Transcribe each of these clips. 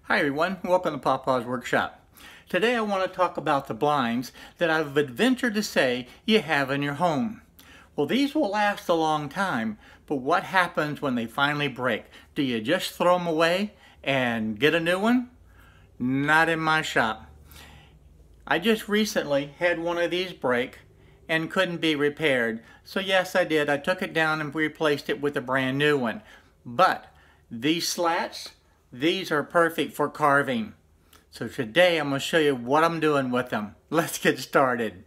Hi everyone, welcome to Papa's Workshop. Today I want to talk about the blinds that I've ventured to say you have in your home. Well, these will last a long time, but what happens when they finally break? Do you just throw them away and get a new one? Not in my shop. I just recently had one of these break and couldn't be repaired. So yes, I did. I took it down and replaced it with a brand new one. But these slats, these are perfect for carving. So today I'm going to show you what I'm doing with them. Let's get started.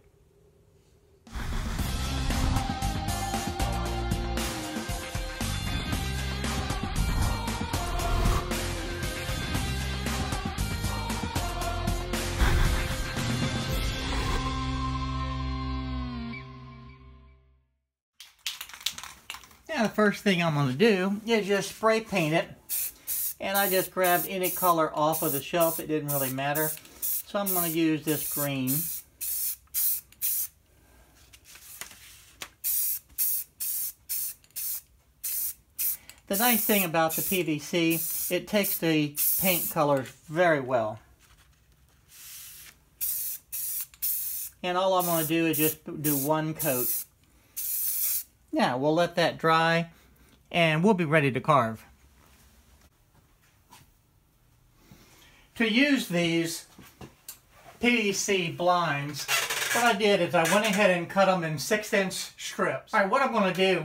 Now the first thing I'm going to do is just spray paint it. And I just grabbed any color off of the shelf. It didn't really matter. So I'm going to use this green. The nice thing about the PVC, it takes the paint colors very well. And all I'm going to do is just do one coat. Now we'll let that dry and we'll be ready to carve. To use these PVC blinds, what I did is I went ahead and cut them in 6-inch strips. All right, what I'm going to do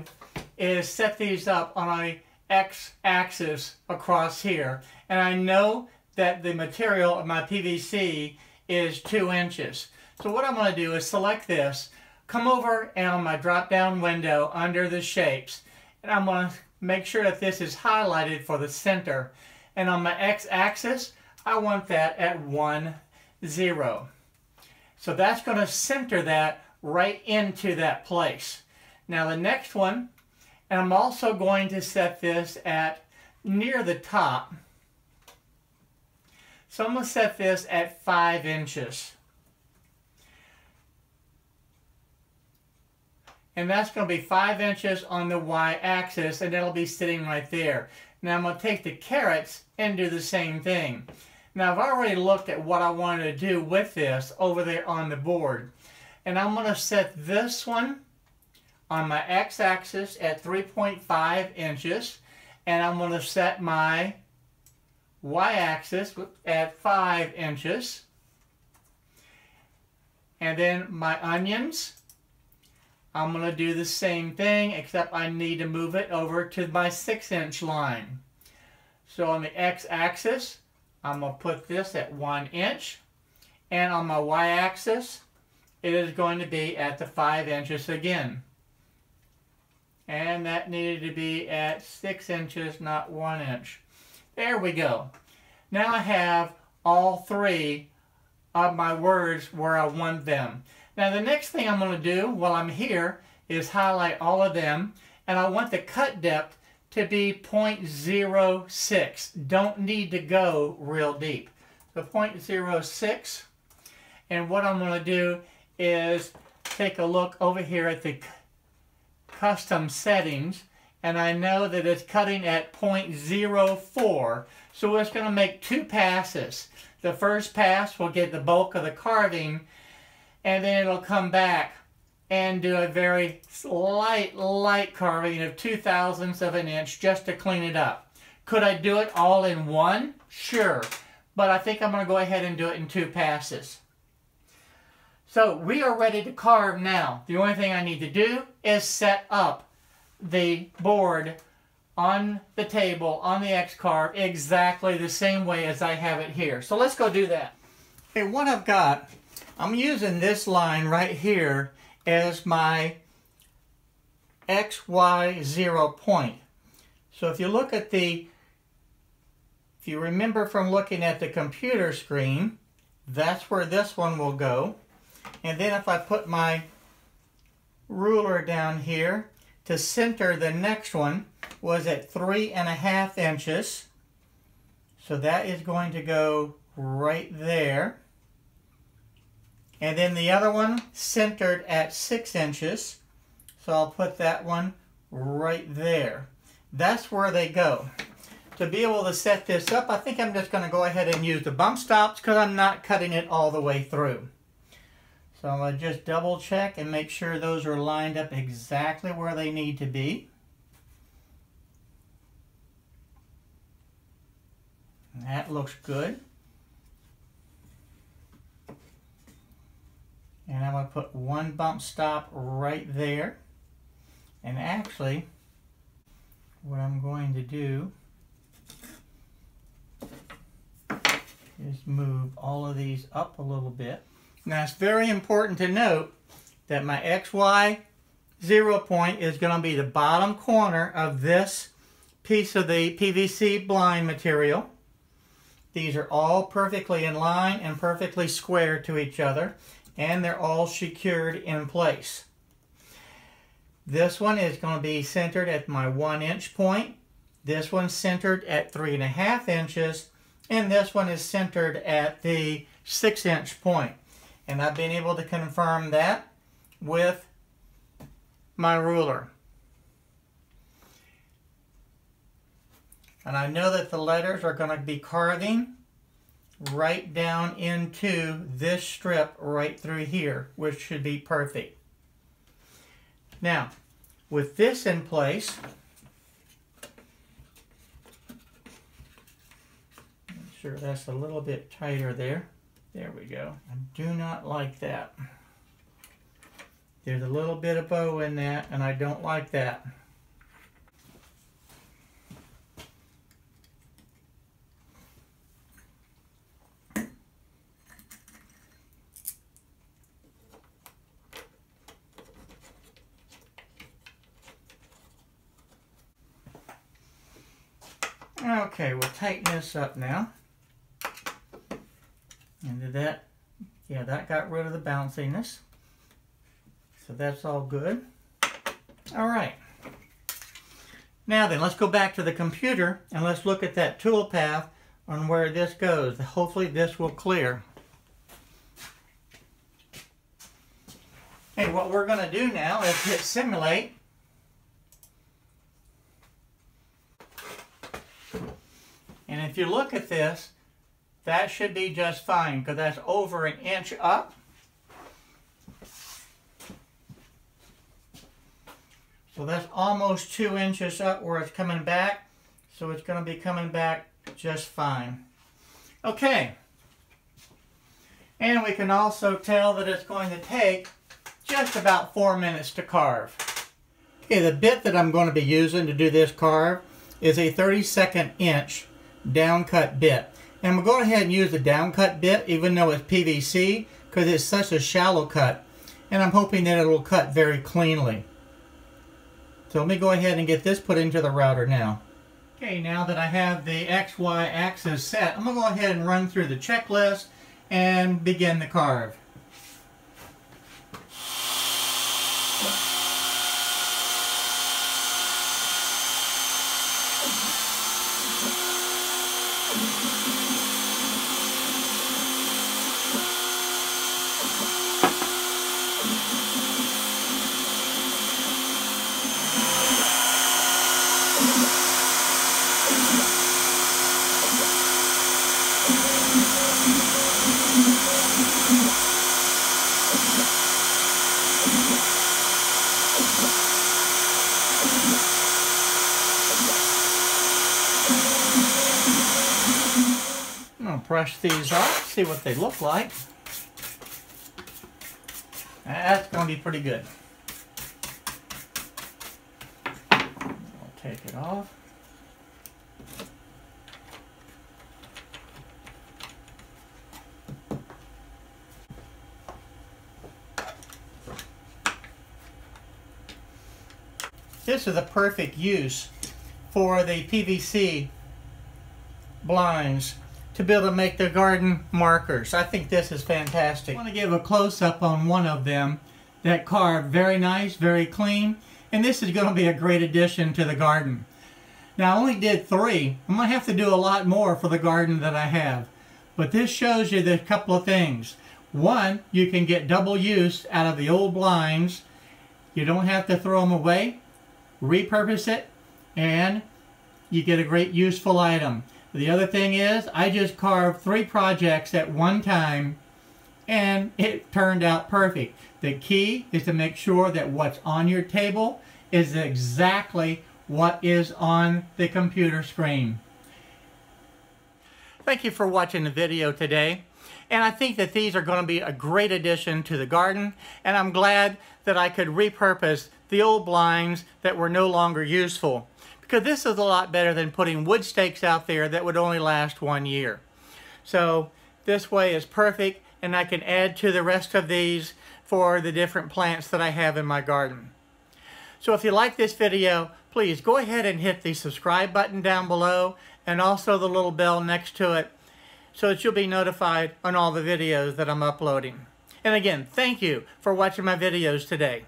is set these up on a X-axis across here. And I know that the material of my PVC is 2 inches. So what I'm going to do is select this, come over and on my drop-down window under the shapes, and I'm going to make sure that this is highlighted for the center. And on my X-axis, I want that at 1, 0. So that's going to center that right into that place. Now the next one, and I'm also going to set this at near the top. So I'm going to set this at 5 inches. And that's going to be 5 inches on the Y-axis, and it'll be sitting right there. Now I'm going to take the carrots and do the same thing. Now I've already looked at what I wanted to do with this over there on the board. And I'm going to set this one on my X-axis at 3.5 inches. And I'm going to set my Y-axis at 5 inches. And then my onions, I'm going to do the same thing, except I need to move it over to my 6-inch line. So on the X-axis, I'm going to put this at 1 inch, and on my Y-axis, it is going to be at the 5 inches again. And that needed to be at 6 inches, not 1 inch. There we go. Now I have all 3 of my words where I want them. Now the next thing I'm going to do while I'm here is highlight all of them, and I want the cut depth to be 0.06. Don't need to go real deep. So 0.06. And what I'm going to do is take a look over here at the custom settings, and I know that it's cutting at 0.04. So it's going to make 2 passes. The first pass will get the bulk of the carving, and then it'll come back and do a very light carving of 0.02 of an inch just to clean it up. Could I do it all in one? Sure. But I think I'm going to go ahead and do it in 2 passes. So we are ready to carve now. The only thing I need to do is set up the board on the table, on the X-carve, exactly the same way as I have it here. So let's go do that. Okay, what I've got, I'm using this line right here as my XY0 point. So if you look at if you remember from looking at the computer screen, that's where this one will go. And then if I put my ruler down here to center, the next one was at 3.5 inches. So that is going to go right there. And then the other one centered at 6 inches. So I'll put that one right there. That's where they go. to be able to set this up, I think I'm just going to go ahead and use the bump stops because I'm not cutting it all the way through. So I'm going to just double check and make sure those are lined up exactly where they need to be. And that looks good. And I'm going to put one bump stop right there. And actually, what I'm going to do is move all of these up a little bit. Now it's very important to note that my XY 0 point is going to be the bottom corner of this piece of the PVC blind material. These are all perfectly in line and perfectly square to each other, and they're all secured in place. This one is going to be centered at my 1-inch point. This one's centered at 3.5 inches, and this one is centered at the 6-inch point. And I've been able to confirm that with my ruler. And I know that the letters are going to be carving right down into this strip right through here, which should be perfect. Now, with this in place, make sure that's a little bit tighter there. There we go. I do not like that. There's a little bit of bow in that, and I don't like that. Okay, we'll tighten this up now. And did that, yeah, that got rid of the bounciness. So that's all good. All right. Now then, let's go back to the computer and let's look at that tool path on where this goes. Hopefully this will clear. Okay, what we're going to do now is hit simulate. And if you look at this, that should be just fine because that's over 1 inch up. So that's almost 2 inches up where it's coming back. So it's going to be coming back just fine. Okay. And we can also tell that it's going to take just about 4 minutes to carve. Okay, the bit that I'm going to be using to do this carve is a 32nd inch downcut bit. And I'm going to go ahead and use the downcut bit even though it's PVC because it's such a shallow cut. And I'm hoping that it will cut very cleanly. So let me go ahead and get this put into the router now. Okay, now that I have the XY axis set, I'm going to go ahead and run through the checklist and begin the carve. Brush these off, see what they look like. That's going to be pretty good. I'll take it off. This is a perfect use for the PVC blinds to be able to make the garden markers. I think this is fantastic. I want to give a close-up on one of them that carved very nice, very clean, and this is going to be a great addition to the garden. Now I only did 3. I'm going to have to do a lot more for the garden that I have, but this shows you a couple of things. One, you can get double use out of the old blinds. You don't have to throw them away, repurpose it, and you get a great useful item. The other thing is, I just carved 3 projects at one time, and it turned out perfect. The key is to make sure that what's on your table is exactly what is on the computer screen. Thank you for watching the video today. And I think that these are going to be a great addition to the garden, and I'm glad that I could repurpose the old blinds that were no longer useful, because this is a lot better than putting wood stakes out there that would only last 1 year. So this way is perfect, and I can add to the rest of these for the different plants that I have in my garden. So if you like this video, please go ahead and hit the subscribe button down below, and also the little bell next to it, so that you'll be notified on all the videos that I'm uploading. And again, thank you for watching my videos today.